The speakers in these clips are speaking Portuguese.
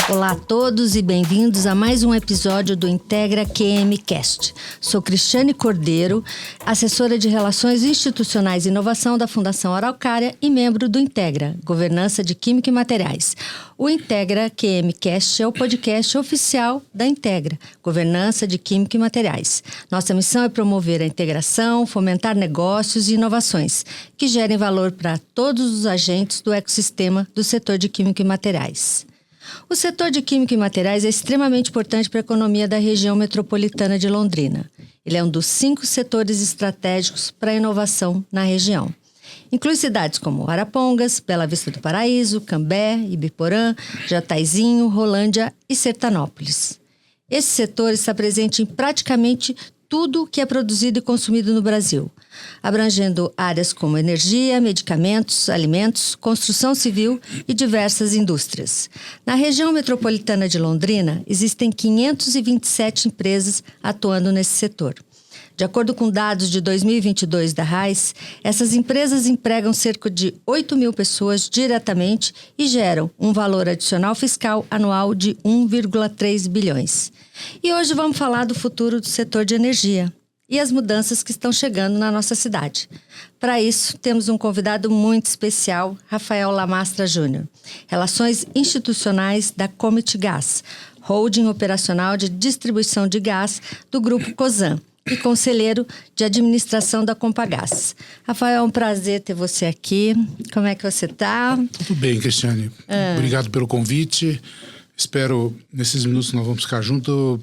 Olá a todos e bem-vindos a mais um episódio do Integra QMcast. Sou Cristiane Cordeiro, assessora de Relações Institucionais e Inovação da Fundação Araucária e membro do Integra, Governança de Química e Materiais. O Integra QMcast é o podcast oficial da Integra, Governança de Química e Materiais. Nossa missão é promover a integração, fomentar negócios e inovações que gerem valor para todos os agentes do ecossistema do setor de Química e Materiais. O setor de Química e Materiais é extremamente importante para a economia da região metropolitana de Londrina. Ele é um dos 5 setores estratégicos para a inovação na região. Inclui cidades como Arapongas, Bela Vista do Paraíso, Cambé, Ibiporã, Jataizinho, Rolândia e Sertanópolis. Esse setor está presente em praticamente tudo que é produzido e consumido no Brasil, abrangendo áreas como energia, medicamentos, alimentos, construção civil e diversas indústrias. Na região metropolitana de Londrina, existem 527 empresas atuando nesse setor. De acordo com dados de 2022 da RAIS, essas empresas empregam cerca de 8 mil pessoas diretamente e geram um valor adicional fiscal anual de 1,3 bilhões. E hoje vamos falar do futuro do setor de energia e as mudanças que estão chegando na nossa cidade. Para isso, temos um convidado muito especial, Rafael Lamastra Júnior, Relações Institucionais da Comit Gás, holding operacional de distribuição de gás do Grupo Cosan, e conselheiro de administração da Compagás. Rafael, é um prazer ter você aqui. Como é que você está? Tudo bem, Cristiane. Obrigado pelo convite. Espero, nesses minutos nós vamos ficar juntos,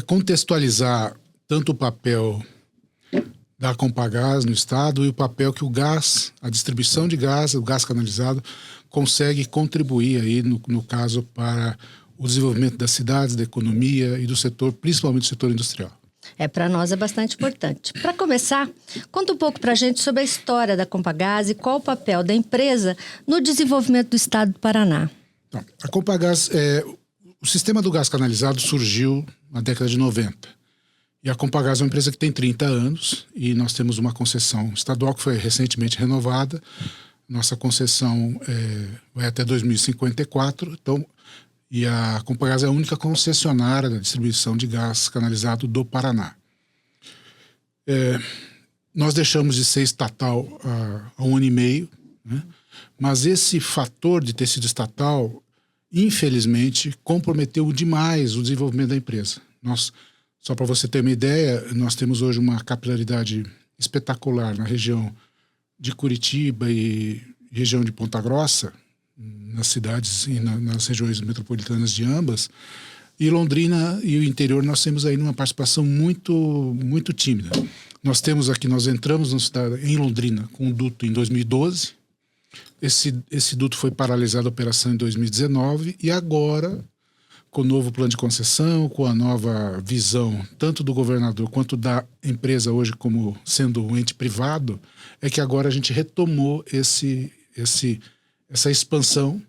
contextualizar tanto o papel da Compagás no estado e o papel que o gás, a distribuição de gás, o gás canalizado, consegue contribuir aí, no caso, para o desenvolvimento das cidades, da economia e do setor, principalmente do setor industrial. Para nós é bastante importante. Para começar, conta um pouco para a gente sobre a história da Compagás e qual o papel da empresa no desenvolvimento do estado do Paraná. Então, a Compagás, o sistema do gás canalizado surgiu na década de 90. E a Compagás é uma empresa que tem 30 anos e nós temos uma concessão estadual que foi recentemente renovada. Nossa concessão vai até 2054, então... E a Compagás é a única concessionária da distribuição de gás canalizado do Paraná. Nós deixamos de ser estatal há 1 ano e meio, né? Mas esse fator de ter sido estatal, infelizmente, comprometeu demais o desenvolvimento da empresa. Só para você ter uma ideia, nós temos hoje uma capilaridade espetacular na região de Curitiba e região de Ponta Grossa, nas cidades e nas regiões metropolitanas de ambas, e Londrina e o interior nós temos aí uma participação muito, muito tímida. Nós entramos em Londrina com um duto em 2012, esse duto foi paralisado a operação em 2019 e agora, com o novo plano de concessão, com a nova visão tanto do governador quanto da empresa hoje como sendo um ente privado, é que agora a gente retomou essa expansão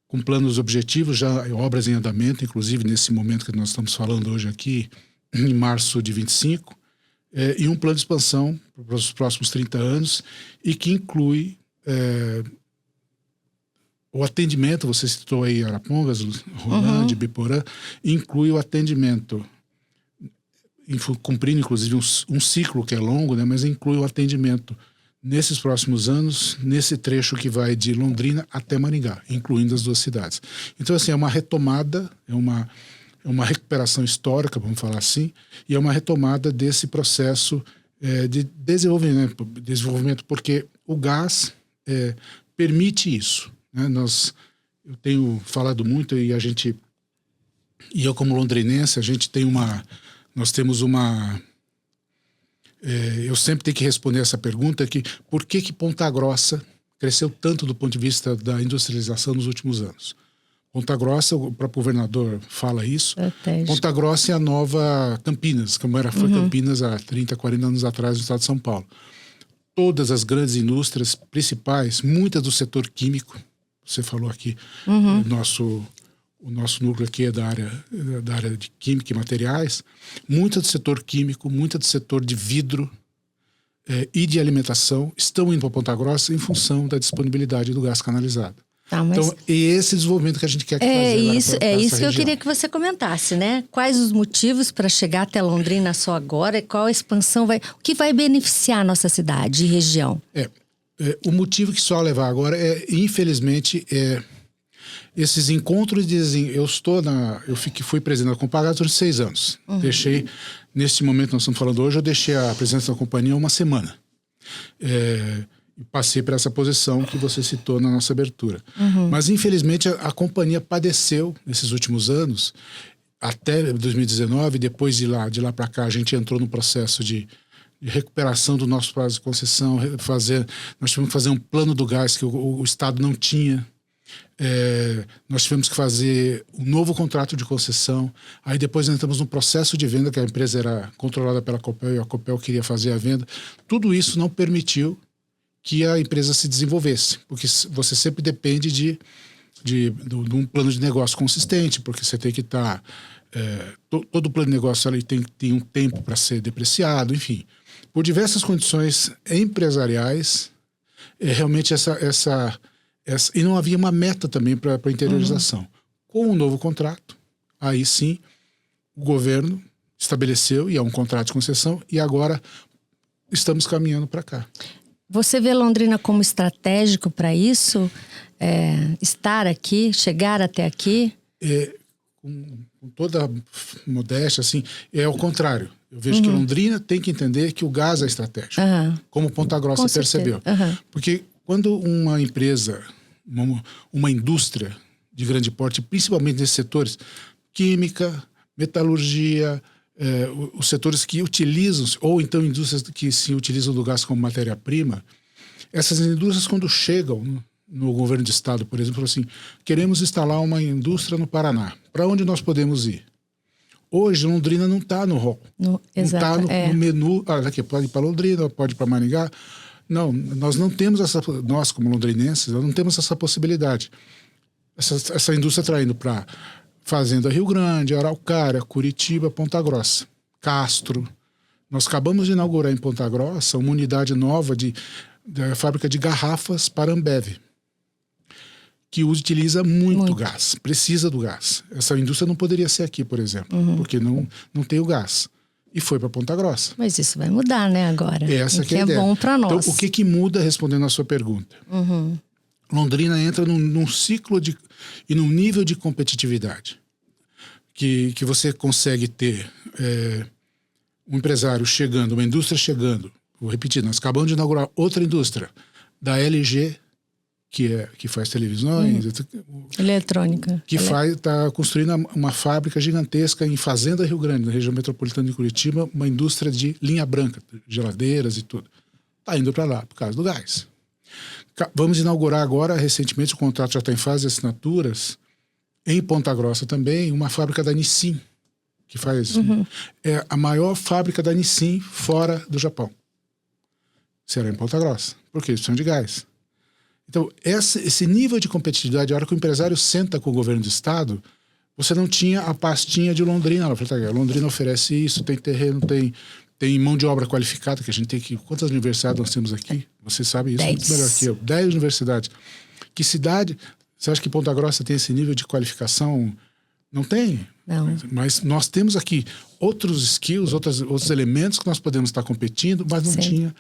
com planos objetivos, já obras em andamento, inclusive nesse momento que nós estamos falando hoje aqui, em março de 25, e um plano de expansão para os próximos 30 anos e que inclui o atendimento, você citou aí Arapongas, Rolândia, Ibiporã, inclui o atendimento, cumprindo inclusive um ciclo que é longo, né, mas inclui o atendimento nesses próximos anos, nesse trecho que vai de Londrina até Maringá, incluindo as 2 cidades. Então, assim, é uma retomada, é uma recuperação histórica, vamos falar assim, e é uma retomada desse processo de desenvolvimento, porque o gás permite isso, né? Eu tenho falado muito e eu como londrinense, nós temos uma... eu sempre tenho que responder essa pergunta por que Ponta Grossa cresceu tanto do ponto de vista da industrialização nos últimos anos? Ponta Grossa, o próprio governador fala isso, Ponta Grossa é a nova Campinas, como foi Campinas há 30, 40 anos atrás no estado de São Paulo. Todas as grandes indústrias principais, muitas do setor químico, você falou aqui, o nosso núcleo aqui é da área de química e materiais, muita do setor químico, muita do setor de vidro e de alimentação estão indo para Ponta Grossa em função da disponibilidade do gás canalizado. Tá, mas... Então, e esse desenvolvimento que a gente quer fazer É isso que região. eu queria que você comentasse, né? Quais os motivos para chegar até Londrina só agora? Qual a expansão o que vai beneficiar a nossa cidade e região? O motivo que só levar agora infelizmente, esses encontros dizem, fui presidente da Compagás durante 6 anos. Deixei, neste momento que nós estamos falando hoje, eu deixei a presidência da companhia 1 semana. Passei para essa posição que você citou na nossa abertura. Mas, infelizmente, a companhia padeceu nesses últimos anos, até 2019, depois de lá para cá, a gente entrou no processo de recuperação do nosso prazo de concessão, nós tivemos que fazer um plano do gás que o Estado não tinha. Nós tivemos que fazer um novo contrato de concessão. Aí depois entramos no processo de venda, que a empresa era controlada pela Copel e a Copel queria fazer a venda. Tudo isso não permitiu que a empresa se desenvolvesse, porque você sempre depende de um plano de negócio consistente, porque você tem que estar... todo o plano de negócio ali tem um tempo para ser depreciado, enfim. Por diversas condições empresariais, realmente e não havia uma meta também para a interiorização. Com o novo contrato, aí sim, o governo estabeleceu, e é um contrato de concessão, e agora estamos caminhando para cá. Você vê Londrina como estratégico para isso? Estar aqui, chegar até aqui? Com toda modéstia, assim, é o contrário. Eu vejo que Londrina tem que entender que o gás é estratégico, como Ponta Grossa percebeu. Porque quando uma empresa, uma indústria de grande porte, principalmente nesses setores, química, metalurgia, os setores que utilizam, ou então indústrias que se utilizam do gás como matéria-prima, essas indústrias, quando chegam no governo de estado, por exemplo, assim, queremos instalar uma indústria no Paraná. Para onde nós podemos ir? Hoje, Londrina não está no rol. Não está no menu. Daqui pode ir para Londrina, pode ir para Maringá. Não, nós não temos nós como londrinenses, nós não temos essa possibilidade. Essa indústria está indo para Fazenda Rio Grande, Araucária, Curitiba, Ponta Grossa, Castro. Nós acabamos de inaugurar em Ponta Grossa uma unidade nova da fábrica de garrafas para Ambev, que utiliza muito gás, precisa do gás. Essa indústria não poderia ser aqui, por exemplo, porque não tem o gás. E foi para Ponta Grossa. Mas isso vai mudar, né, agora? Essa que é a ideia. Bom para nós. Então, o que muda, respondendo à sua pergunta? Londrina entra num ciclo e num nível de competitividade que você consegue ter um empresário chegando, uma indústria chegando. Vou repetir, nós acabamos de inaugurar outra indústria da LG, que faz televisões, eletrônica, que está construindo uma fábrica gigantesca em Fazenda Rio Grande, na região metropolitana de Curitiba, uma indústria de linha branca, geladeiras e tudo. Está indo para lá por causa do gás. Vamos inaugurar agora, recentemente, o contrato já está em fase de assinaturas, em Ponta Grossa também, uma fábrica da Nissin, que faz... É a maior fábrica da Nissin fora do Japão. Será em Ponta Grossa, porque eles precisam de gás. Então, esse nível de competitividade, a hora que o empresário senta com o governo do estado, você não tinha a pastinha de Londrina. Londrina oferece isso, tem terreno, tem mão de obra qualificada, que a gente tem que... Quantas universidades nós temos aqui? Você sabe isso 10. Muito melhor que eu. 10 universidades. Que cidade... Você acha que Ponta Grossa tem esse nível de qualificação? Não tem. Não. Mas nós temos aqui outros skills, outros elementos que nós podemos estar competindo, mas não tinha.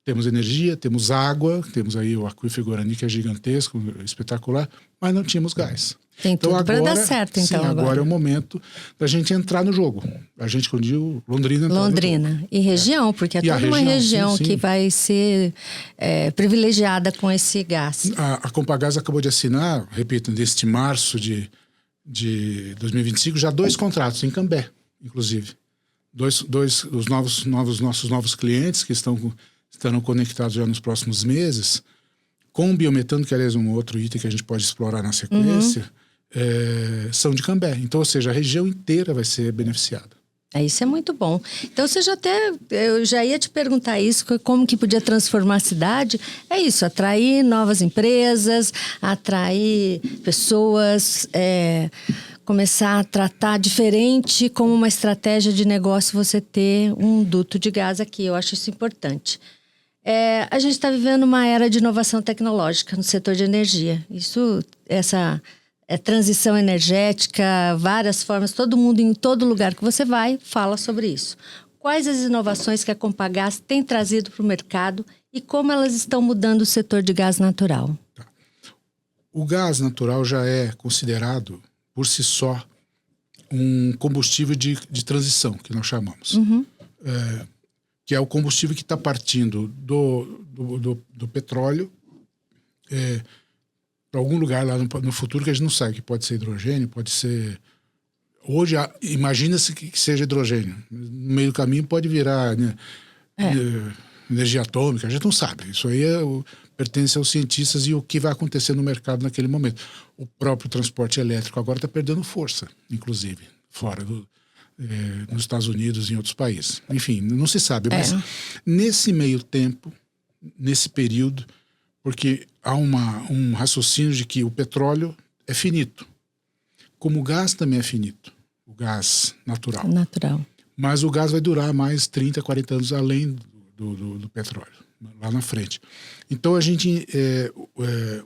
Temos energia, temos água, temos aí o aquífero Guarani, que é gigantesco, espetacular, mas não tínhamos gás. Tem tudo para dar certo, então. Sim, agora é o momento da gente entrar no jogo. A gente, quando digo Londrina... Londrina. E região, porque é toda uma região que vai ser privilegiada com esse gás. A Compagás acabou de assinar, repito, neste março de 2025, já 2 contratos em Cambé, inclusive. Os nossos novos clientes que estarão conectados já nos próximos meses, com biometano, que aliás é um outro item que a gente pode explorar na sequência, são de Cambé. Então, ou seja, a região inteira vai ser beneficiada. Isso é muito bom. Então, eu já ia te perguntar isso, como que podia transformar a cidade. É isso, atrair novas empresas, atrair pessoas, começar a tratar diferente como uma estratégia de negócio você ter um duto de gás aqui. Eu acho isso importante. A gente está vivendo uma era de inovação tecnológica no setor de energia. Essa transição energética, várias formas, todo mundo, em todo lugar que você vai, fala sobre isso. Quais as inovações que a Compagás tem trazido para o mercado e como elas estão mudando o setor de gás natural? O gás natural já é considerado, por si só, um combustível de transição, que nós chamamos. Que é o combustível que está partindo do petróleo para algum lugar lá no futuro que a gente não sabe, que pode ser hidrogênio, pode ser... Hoje, imagina-se que seja hidrogênio. No meio do caminho pode virar energia atômica, a gente não sabe. Isso aí pertence aos cientistas e o que vai acontecer no mercado naquele momento. O próprio transporte elétrico agora está perdendo força, inclusive, fora nos Estados Unidos e em outros países. Enfim, não se sabe. Mas nesse meio tempo, nesse período, porque há um raciocínio de que o petróleo é finito, como o gás também é finito, o gás natural. Mas o gás vai durar mais 30, 40 anos além do petróleo, lá na frente. Então,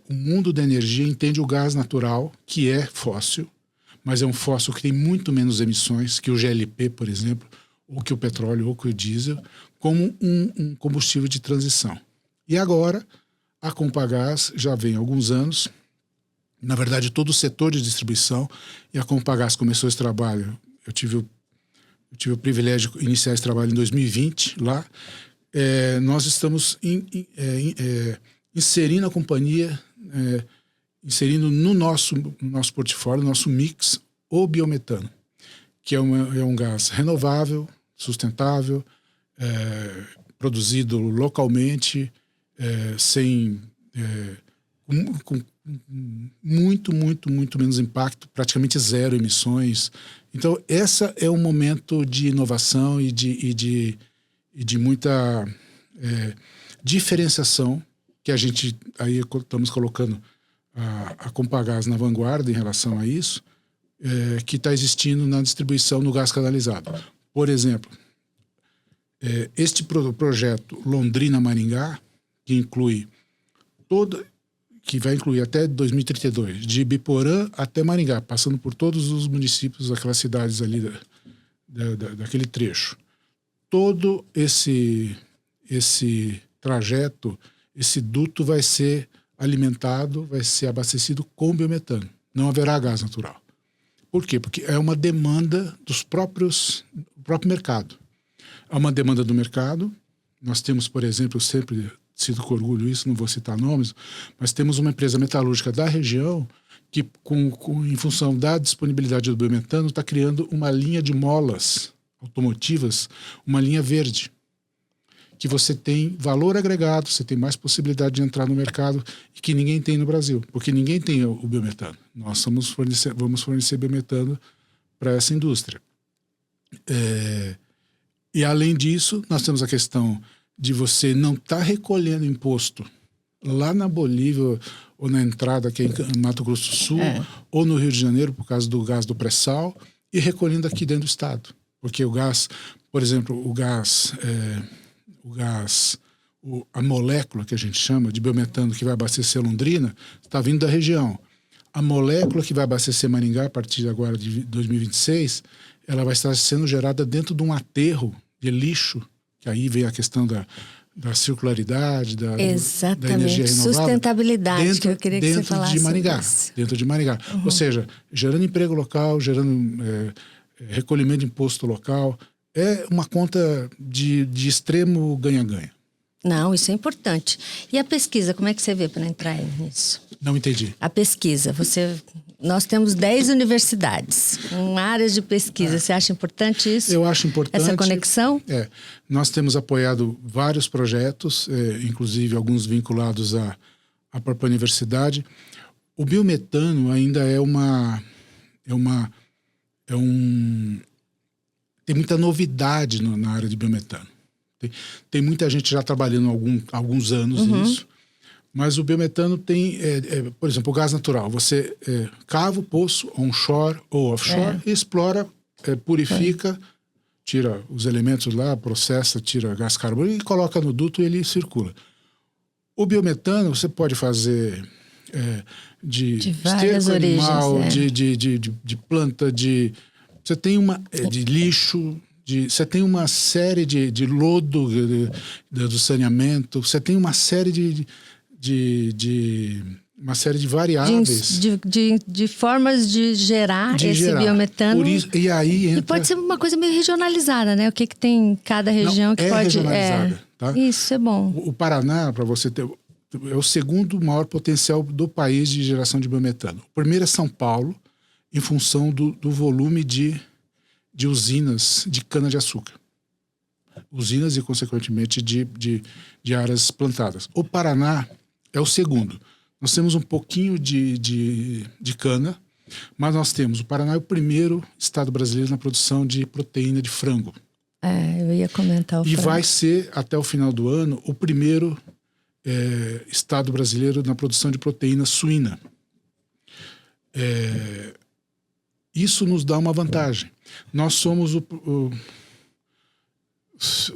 o mundo da energia entende o gás natural, que é fóssil, mas é um fóssil que tem muito menos emissões que o GLP, por exemplo, ou que o petróleo, ou que o diesel, como um combustível de transição. E agora, a Compagás já vem há alguns anos, na verdade, todo o setor de distribuição, e a Compagás começou esse trabalho. Eu tive o privilégio de iniciar esse trabalho em 2020, lá. Nós estamos inserindo a companhia, inserindo no nosso portfólio, no nosso mix, o biometano, que é um gás renovável, sustentável, produzido localmente, com muito menos impacto, praticamente zero emissões. Então, esse é um momento de inovação e de muita diferenciação que a gente aí estamos colocando a Compagás na vanguarda em relação a isso, que está existindo na distribuição no gás canalizado. Por exemplo, este projeto Londrina-Maringá, que vai incluir até 2032, de Ibiporã até Maringá, passando por todos os municípios daquelas cidades ali daquele trecho. Todo esse trajeto, esse duto vai ser alimentado, vai ser abastecido com biometano. Não haverá gás natural. Por quê? Porque é uma demanda do próprio mercado. É uma demanda do mercado. Nós temos, por exemplo, eu sempre cito com orgulho isso, não vou citar nomes, mas temos uma empresa metalúrgica da região que, em função da disponibilidade do biometano, está criando uma linha de molas automotivas, uma linha verde, que você tem valor agregado, você tem mais possibilidade de entrar no mercado e que ninguém tem no Brasil, porque ninguém tem o biometano. Nós vamos fornecer biometano para essa indústria. E além disso, nós temos a questão de você não estar recolhendo imposto lá na Bolívia ou na entrada aqui em Mato Grosso do Sul ou no Rio de Janeiro por causa do gás do pré-sal e recolhendo aqui dentro do estado. Porque o gás, por exemplo, a molécula que a gente chama de biometano que vai abastecer Londrina está vindo da região. A molécula que vai abastecer Maringá a partir agora de 2026, ela vai estar sendo gerada dentro de um aterro de lixo, que aí vem a questão da circularidade, da energia renovável. Sustentabilidade, que eu queria que você falasse dentro de Maringá. Uhum. Ou seja, gerando emprego local, gerando recolhimento de imposto local. É uma conta de extremo ganha-ganha. Não, isso é importante. E a pesquisa, como é que você vê para entrar nisso? Não entendi. A pesquisa, nós temos 10 universidades, áreas de pesquisa. Você acha importante isso? Eu acho importante. Essa conexão? Nós temos apoiado vários projetos, inclusive alguns vinculados à própria universidade. O biometano ainda tem muita novidade na área de biometano. Tem muita gente já trabalhando há alguns anos nisso, mas o biometano tem, por exemplo, o gás natural. Você cava o poço onshore ou offshore e explora, purifica, tira os elementos lá, processa, tira gás carbônico e coloca no duto e ele circula. O biometano você pode fazer de várias esterco animal, origens, de planta, você tem de lixo, você tem uma série de lodo do saneamento, você tem uma série uma série de variáveis. De formas de gerar esse biometano. Por isso, e aí entra... E pode ser uma coisa meio regionalizada, né? O que tem em cada região que pode... regionalizada, tá? Isso é bom. O Paraná, para você ter... É o segundo maior potencial do país de geração de biometano. O primeiro é São Paulo, em função do volume de usinas de cana-de-açúcar. Usinas e, consequentemente, de áreas plantadas. O Paraná é o segundo. Nós temos um pouquinho de cana, mas nós temos... O Paraná é o primeiro estado brasileiro na produção de proteína de frango. Eu ia comentar o frango. E vai ser, até o final do ano, o primeiro estado brasileiro na produção de proteína suína. Isso nos dá uma vantagem. Nós somos o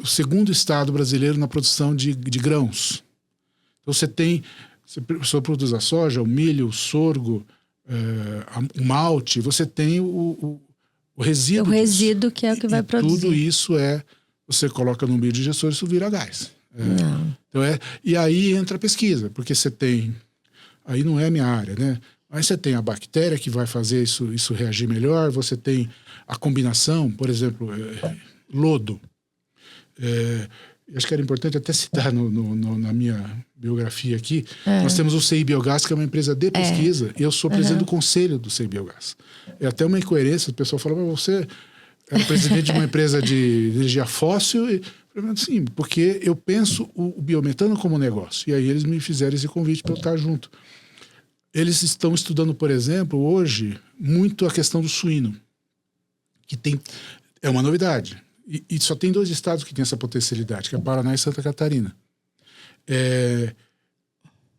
segundo estado brasileiro na produção de grãos. Então você produz a soja, o milho, o sorgo, o malte, você tem o resíduo. O resíduo que é o que vai produzir. Tudo isso você coloca no biodigestor e isso vira gás. Então e aí entra a pesquisa, porque você tem... Aí não é a minha área, né? Aí você tem a bactéria que vai fazer isso reagir melhor, você tem a combinação, por exemplo, lodo. Acho que era importante até citar na minha biografia aqui, nós temos o CI Biogás, que é uma empresa de pesquisa, e eu sou presidente do conselho do CI Biogás. É até uma incoerência, o pessoal fala, mas você é presidente de uma empresa de energia fóssil... Sim, porque eu penso o biometano como negócio. E aí eles me fizeram esse convite para eu estar junto. Eles estão estudando, por exemplo, hoje, muito a questão do suíno, que é uma novidade. E só tem 2 estados que têm essa potencialidade, que é Paraná e Santa Catarina.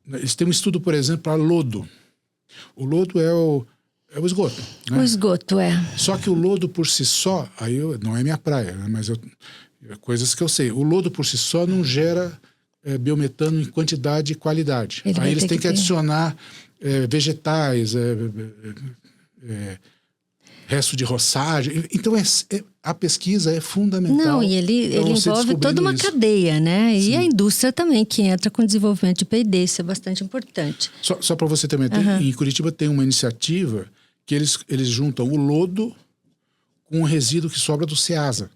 Eles têm um estudo, por exemplo, para lodo. O lodo é o esgoto. Né? O esgoto, Só que o lodo por si só, não é minha praia, né? Mas coisas que eu sei. O lodo por si só não gera biometano em quantidade e qualidade. Aí eles têm que adicionar vegetais, resto de roçagem. Então a pesquisa é fundamental. Não, e ele envolve toda uma cadeia, né? E a indústria também, que entra com o desenvolvimento de P&D, isso é bastante importante. Só para você também, em Curitiba tem uma iniciativa que eles juntam o lodo com o resíduo que sobra do Ceasa.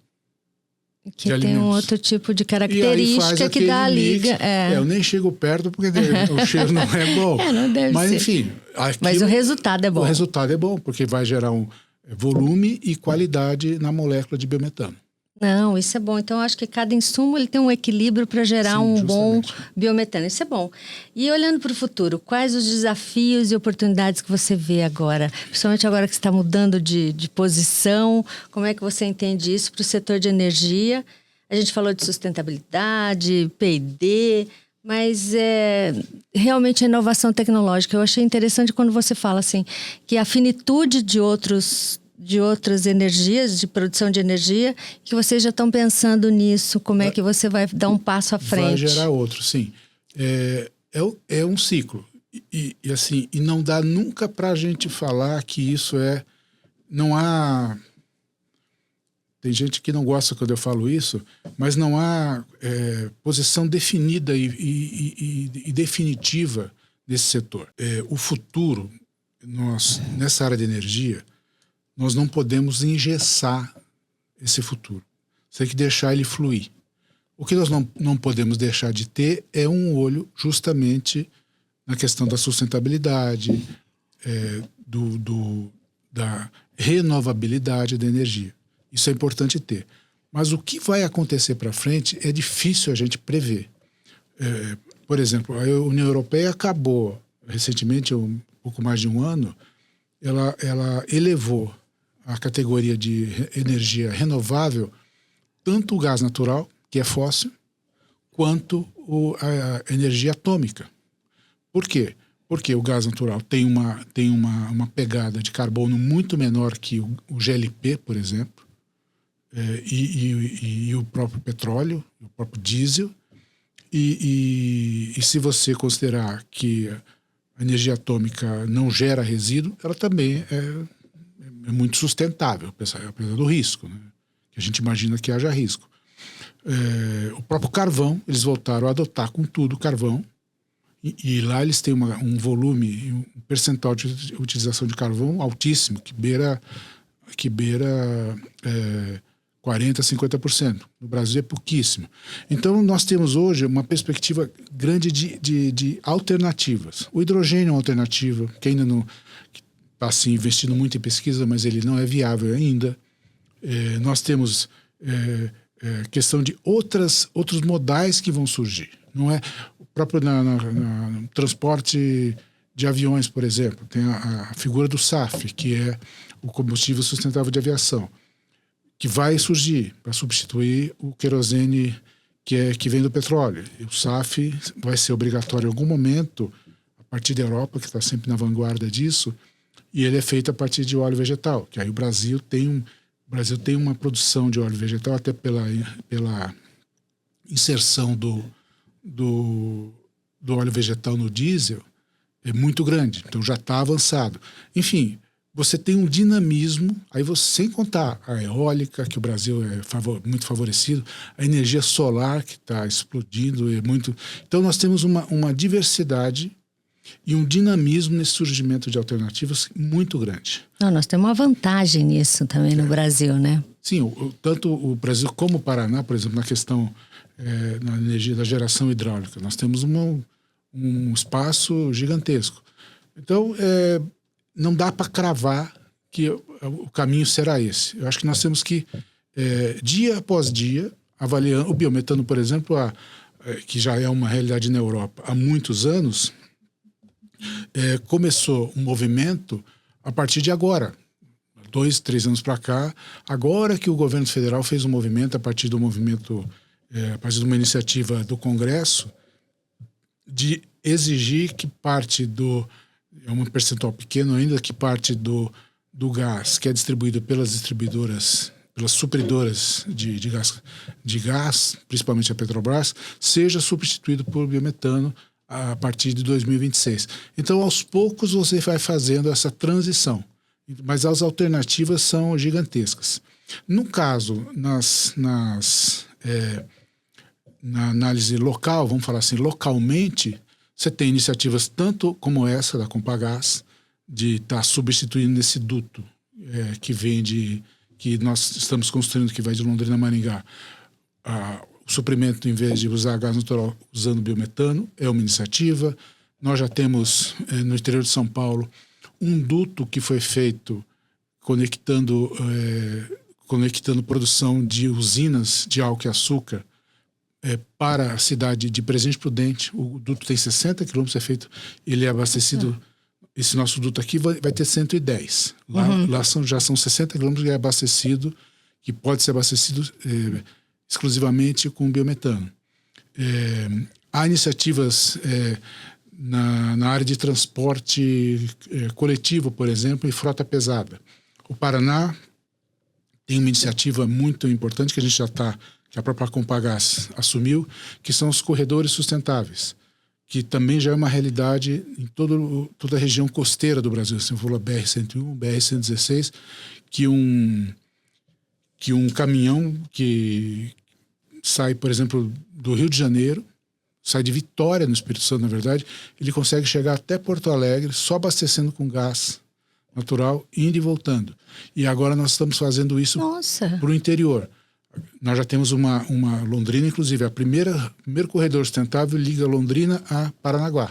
Que tem um outro tipo de característica que dá a liga. Eu nem chego perto porque o cheiro não é bom. Não deve Mas ser. Enfim. Mas o resultado é bom. O resultado é bom, porque vai gerar um volume e qualidade na molécula de biometano. Não, isso é bom. Então, eu acho que cada insumo ele tem um equilíbrio para gerar bom biometano. Isso é bom. E olhando para o futuro, quais os desafios e oportunidades que você vê agora? Principalmente agora que você está mudando de posição, como é que você entende isso para o setor de energia? A gente falou de sustentabilidade, P&D, mas realmente a inovação tecnológica. Eu achei interessante quando você fala assim, que a finitude de outras energias, de produção de energia, que vocês já estão pensando nisso, como é que você vai dar um passo à frente? Vai gerar outro, sim. É um ciclo. E não dá nunca para a gente falar que isso não há... Tem gente que não gosta quando eu falo isso, mas não há posição definida e definitiva nesse setor. O futuro, nessa área de energia, nós não podemos engessar esse futuro. Você tem que deixar ele fluir. O que nós não podemos deixar de ter é um olho justamente na questão da sustentabilidade, da renovabilidade da energia. Isso é importante ter. Mas o que vai acontecer para frente é difícil a gente prever. Por exemplo, a União Europeia acabou recentemente, um pouco mais de um ano, ela elevou a categoria de energia renovável tanto o gás natural, que é fóssil, quanto a energia atômica. Por quê? Porque o gás natural tem uma pegada de carbono muito menor que o GLP, por exemplo, e o próprio petróleo, o próprio diesel. E se você considerar que a energia atômica não gera resíduo, ela também é muito sustentável, apesar do risco, né? Que a gente imagina que haja risco. O próprio carvão, eles voltaram a adotar com tudo carvão, e lá eles têm um volume, um percentual de utilização de carvão altíssimo, que beira 40%, 50%. No Brasil é pouquíssimo. Então, nós temos hoje uma perspectiva grande de alternativas. O hidrogênio é uma alternativa, que ainda não está assim, investindo muito em pesquisa, mas ele não é viável ainda. Nós temos questão de outros modais que vão surgir. Não é o próprio no transporte de aviões, por exemplo, tem a figura do SAF, que é o combustível sustentável de aviação, que vai surgir para substituir o querosene que vem do petróleo. E o SAF vai ser obrigatório em algum momento, a partir da Europa, que está sempre na vanguarda disso, e ele é feito a partir de óleo vegetal, que aí o Brasil tem uma produção de óleo vegetal, até pela inserção do óleo vegetal no diesel, é muito grande, então já está avançado. Enfim, você tem um dinamismo, aí você, sem contar a eólica, que o Brasil é muito favorecido, a energia solar, que está explodindo, Então nós temos uma diversidade e um dinamismo nesse surgimento de alternativas muito grande. Não, nós temos uma vantagem nisso também no Brasil, né? Sim, tanto o Brasil como o Paraná, por exemplo, na questão na energia da geração hidráulica, nós temos um espaço gigantesco. Então, não dá para cravar que o caminho será esse. Eu acho que nós temos que, dia após dia, avaliando o biometano, por exemplo, que já é uma realidade na Europa há muitos anos, começou um movimento a partir de agora, 2, 3 anos para cá, agora que o governo federal fez um movimento a partir de uma iniciativa do Congresso de exigir que parte é um percentual pequeno ainda, que parte do gás que é distribuído pelas distribuidoras, pelas supridoras de gás, principalmente a Petrobras, seja substituído por biometano a partir de 2026. Então, aos poucos, você vai fazendo essa transição, mas as alternativas são gigantescas. No caso, na análise local, vamos falar assim, localmente, você tem iniciativas tanto como essa da Compagás, de estar substituindo esse duto que nós estamos construindo, que vai de Londrina a Maringá, o suprimento, em vez de usar gás natural, usando biometano, é uma iniciativa. Nós já temos, no interior de São Paulo, um duto que foi feito conectando produção de usinas de álcool e açúcar para a cidade de Presidente Prudente. O duto tem 60 quilômetros, ele é abastecido. Esse nosso duto aqui vai ter 110. Lá já são 60 quilômetros que é abastecido, que pode ser abastecido exclusivamente com biometano. Há iniciativas na área de transporte coletivo, por exemplo, e frota pesada. O Paraná tem uma iniciativa muito importante que que a própria Compagás assumiu, que são os corredores sustentáveis, que também já é uma realidade em toda a região costeira do Brasil. Você falou BR-101, BR-116, que um caminhão que sai, por exemplo, do Rio de Janeiro, sai de Vitória, no Espírito Santo, na verdade, ele consegue chegar até Porto Alegre só abastecendo com gás natural, indo e voltando. E agora nós estamos fazendo isso para o interior. Nós já temos uma Londrina, inclusive, o primeiro corredor sustentável liga Londrina a Paranaguá.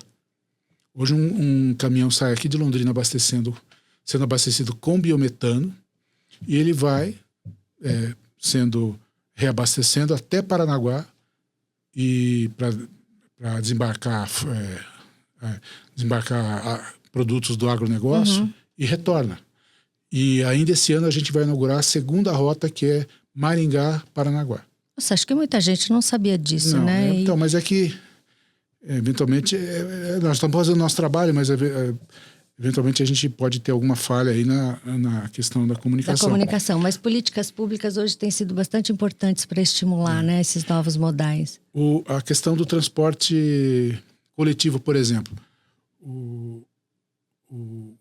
Hoje um caminhão sai aqui de Londrina sendo abastecido com biometano, e ele vai sendo reabastecendo até Paranaguá e para desembarcar produtos do agronegócio e retorna. E ainda esse ano a gente vai inaugurar a segunda rota, que é Maringá-Paranaguá. Nossa, acho que muita gente não sabia disso, Não, né? Então, mas é que, eventualmente, nós estamos fazendo o nosso trabalho, mas eventualmente a gente pode ter alguma falha aí na questão da comunicação. Da comunicação, mas políticas públicas hoje têm sido bastante importantes para estimular, né, esses novos modais. A questão do transporte coletivo, por exemplo. O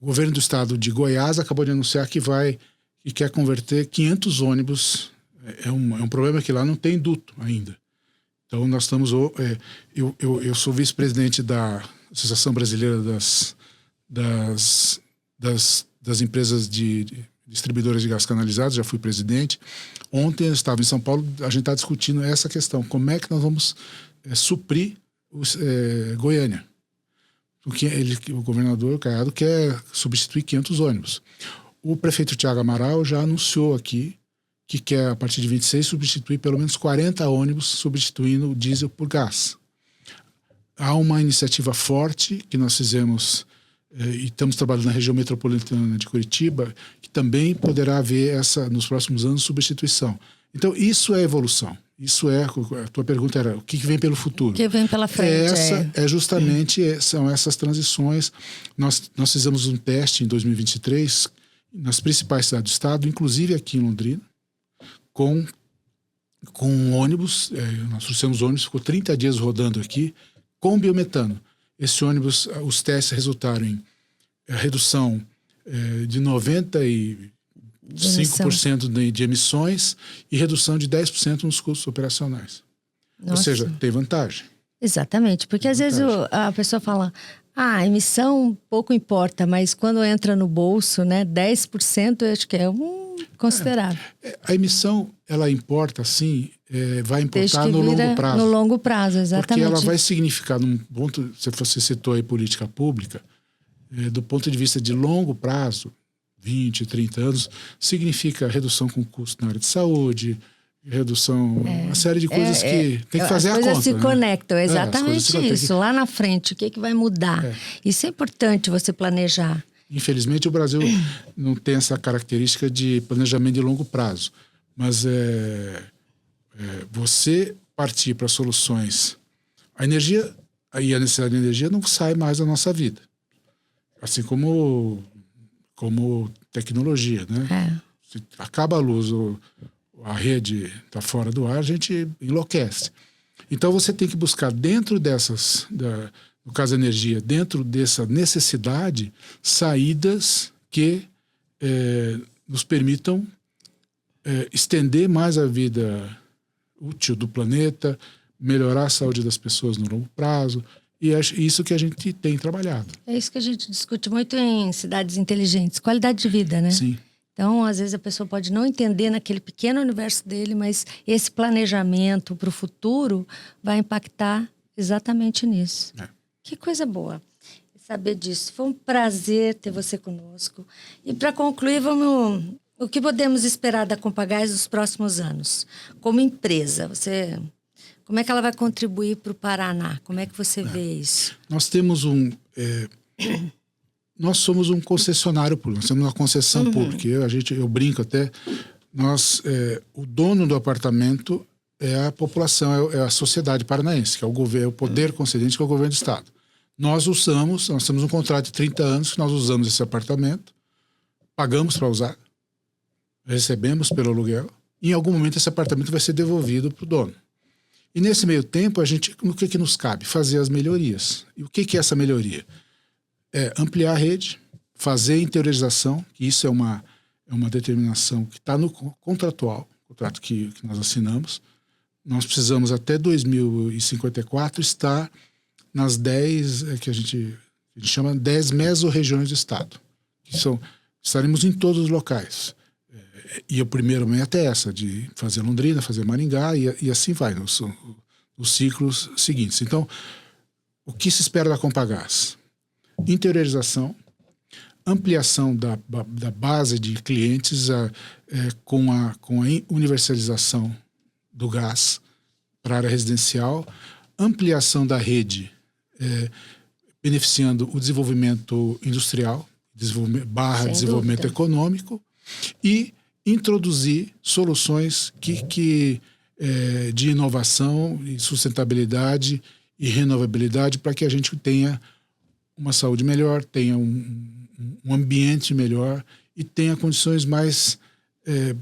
governo do estado de Goiás acabou de anunciar que quer converter 500 ônibus. É um problema que lá não tem duto ainda. Então nós estamos... Eu sou vice-presidente da Associação Brasileira das empresas de distribuidoras de gás canalizados, já fui presidente. Ontem eu estava em São Paulo, a gente está discutindo essa questão. Como é que nós vamos suprir Goiânia? Porque o governador Caiado quer substituir 500 ônibus. O prefeito Tiago Amaral já anunciou aqui que quer, a partir de 26, substituir pelo menos 40 ônibus, substituindo o diesel por gás. Há uma iniciativa forte que nós fizemos e estamos trabalhando na região metropolitana de Curitiba, que também poderá haver nos próximos anos, substituição. Então, isso é evolução. Isso a tua pergunta era, o que vem pelo futuro? O que vem pela frente. São essas transições. Nós fizemos um teste em 2023, nas principais cidades do estado, inclusive aqui em Londrina, com ônibus. Nós trouxemos ônibus, ficou 30 dias rodando aqui, com biometano. Esse ônibus, os testes resultaram em redução de 95% de emissões e redução de 10% nos custos operacionais. Nossa. Ou seja, tem vantagem. Exatamente, porque às vezes a pessoa fala, a emissão pouco importa, mas quando entra no bolso, né, 10% eu acho que é considerável. A emissão, ela importa, sim, vai importar no longo prazo. No longo prazo, exatamente. Porque ela vai significar, num ponto, se você citou aí política pública, do ponto de vista de longo prazo, 20, 30 anos, significa redução com custo na área de saúde, redução, uma série de coisas que tem que fazer a conta. As coisas se conectam, exatamente isso. Lá na frente, o que vai mudar? Isso é importante você planejar. Infelizmente, o Brasil não tem essa característica de planejamento de longo prazo. Mas você partir para soluções... A energia e a necessidade de energia não sai mais da nossa vida. Assim como tecnologia, né? Se acaba a luz, a rede está fora do ar, a gente enlouquece. Então você tem que buscar dentro no caso da energia, dentro dessa necessidade, saídas que nos permitam estender mais a vida útil do planeta, melhorar a saúde das pessoas no longo prazo. E é isso que a gente tem trabalhado. É isso que a gente discute muito em cidades inteligentes. Qualidade de vida, né? Sim. Então, às vezes, a pessoa pode não entender naquele pequeno universo dele, mas esse planejamento para o futuro vai impactar exatamente nisso. Que coisa boa saber disso. Foi um prazer ter você conosco. E para concluir, o que podemos esperar da Compagás nos próximos anos? Como empresa, como é que ela vai contribuir para o Paraná? Como é que você vê isso? Nós temos nós somos um concessionário público, nós temos uma concessão pública. Eu brinco até, o dono do apartamento é a população, é a sociedade paranaense, que é o poder concedente, que é o governo do estado. Nós temos um contrato de 30 anos que nós usamos esse apartamento, pagamos para usar, recebemos pelo aluguel, e em algum momento esse apartamento vai ser devolvido para o dono. E nesse meio tempo, o que nos cabe? Fazer as melhorias. E o que é essa melhoria? Ampliar a rede, fazer interiorização, que isso é uma determinação que está no contrato que nós assinamos. Nós precisamos, até 2054, estar nas 10, que a gente chama 10 mesorregiões do estado. Estaremos em todos os locais. E o primeiro meta é essa, de fazer Londrina, fazer Maringá, e assim vai, nos ciclos seguintes. Então, o que se espera da Compagás? Interiorização, ampliação da base de clientes com a universalização do gás para a área residencial, ampliação da rede, beneficiando o desenvolvimento industrial. desenvolvimento econômico e introduzir soluções de inovação e sustentabilidade e renovabilidade para que a gente tenha uma saúde melhor, tenha um ambiente melhor e tenha condições mais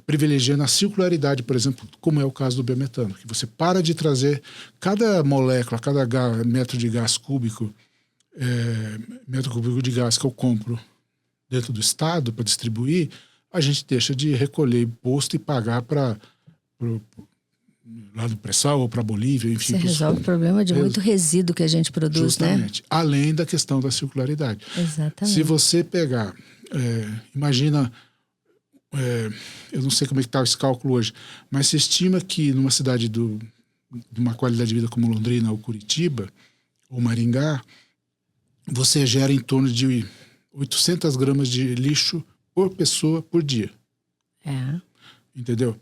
privilegiando a circularidade, por exemplo, como é o caso do biometano, que você para de trazer cada molécula, cada metro de gás cúbico, metro cúbico de gás que eu compro dentro do estado para distribuir, a gente deixa de recolher imposto e pagar para lá do pré-sal ou para a Bolívia, enfim. Você resolve o problema de muito resíduo que a gente produz, justamente, né? Além da questão da circularidade. Exatamente. Se você pegar, imagina, eu não sei como é que está esse cálculo hoje, mas se estima que numa cidade de uma qualidade de vida como Londrina ou Curitiba ou Maringá, você gera em torno de 800 gramas de lixo por pessoa por dia. Entendeu?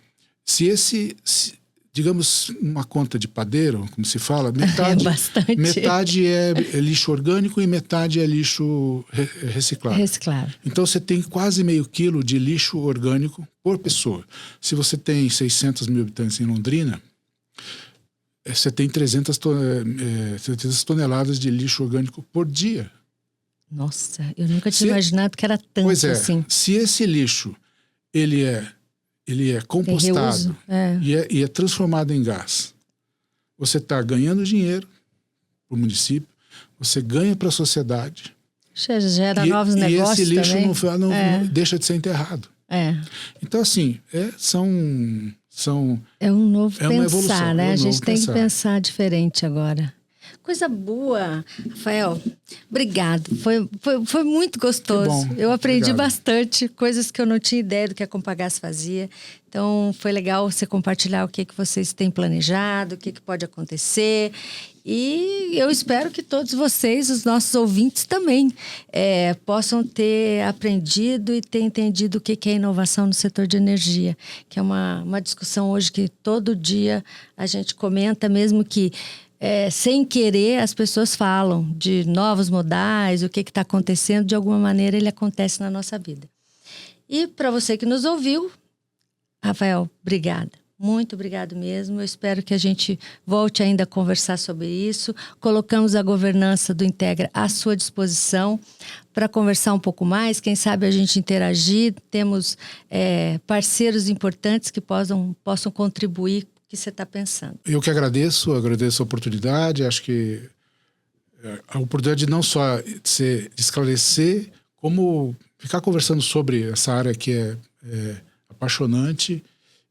Digamos, uma conta de padeiro, como se fala, metade é lixo orgânico e metade é lixo reciclado. Então você tem quase meio quilo de lixo orgânico por pessoa. Se você tem 600 mil habitantes em Londrina, você tem 300 toneladas de lixo orgânico por dia. Nossa, eu nunca tinha imaginado que era tanto assim. Se esse lixo ele é compostado e é transformado em gás, você está ganhando dinheiro para o município, você ganha para a sociedade. Gera novos negócios e esse lixo também. não deixa de ser enterrado. Então, assim, é um novo uma pensar, evolução, né? A gente tem que pensar diferente agora. Coisa boa, Rafael. Obrigado. Foi muito gostoso. Eu aprendi bastante, coisas que eu não tinha ideia do que a Compagás fazia. Então, foi legal você compartilhar o que vocês têm planejado, o que pode acontecer. E eu espero que todos vocês, os nossos ouvintes também, possam ter aprendido e ter entendido o que é inovação no setor de energia, que é uma discussão hoje que todo dia a gente comenta, mesmo que sem querer, as pessoas falam de novos modais, o que está acontecendo, de alguma maneira ele acontece na nossa vida. E para você que nos ouviu, Rafael, obrigada. Muito obrigado mesmo. Eu espero que a gente volte ainda a conversar sobre isso. Colocamos a governança do Integra à sua disposição para conversar um pouco mais. Quem sabe a gente interagir. Temos parceiros importantes que possam contribuir que você está pensando. Eu que agradeço a oportunidade, acho que a oportunidade não só de esclarecer, como ficar conversando sobre essa área que é apaixonante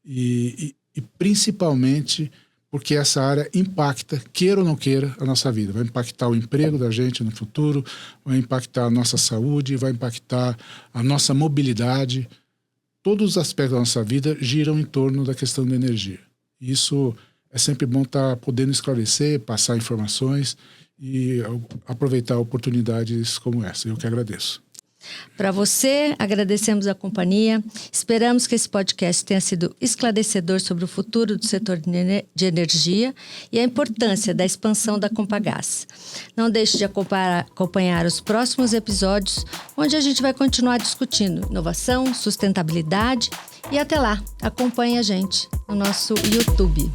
e principalmente porque essa área impacta, queira ou não queira, a nossa vida. Vai impactar o emprego da gente no futuro, vai impactar a nossa saúde, vai impactar a nossa mobilidade. Todos os aspectos da nossa vida giram em torno da questão da energia. Isso é sempre bom estar podendo esclarecer, passar informações e aproveitar oportunidades como essa. Eu que agradeço. Para você, agradecemos a companhia. Esperamos que esse podcast tenha sido esclarecedor sobre o futuro do setor de energia e a importância da expansão da Compagás. Não deixe de acompanhar os próximos episódios, onde a gente vai continuar discutindo inovação, sustentabilidade. E até lá, acompanhe a gente no nosso YouTube.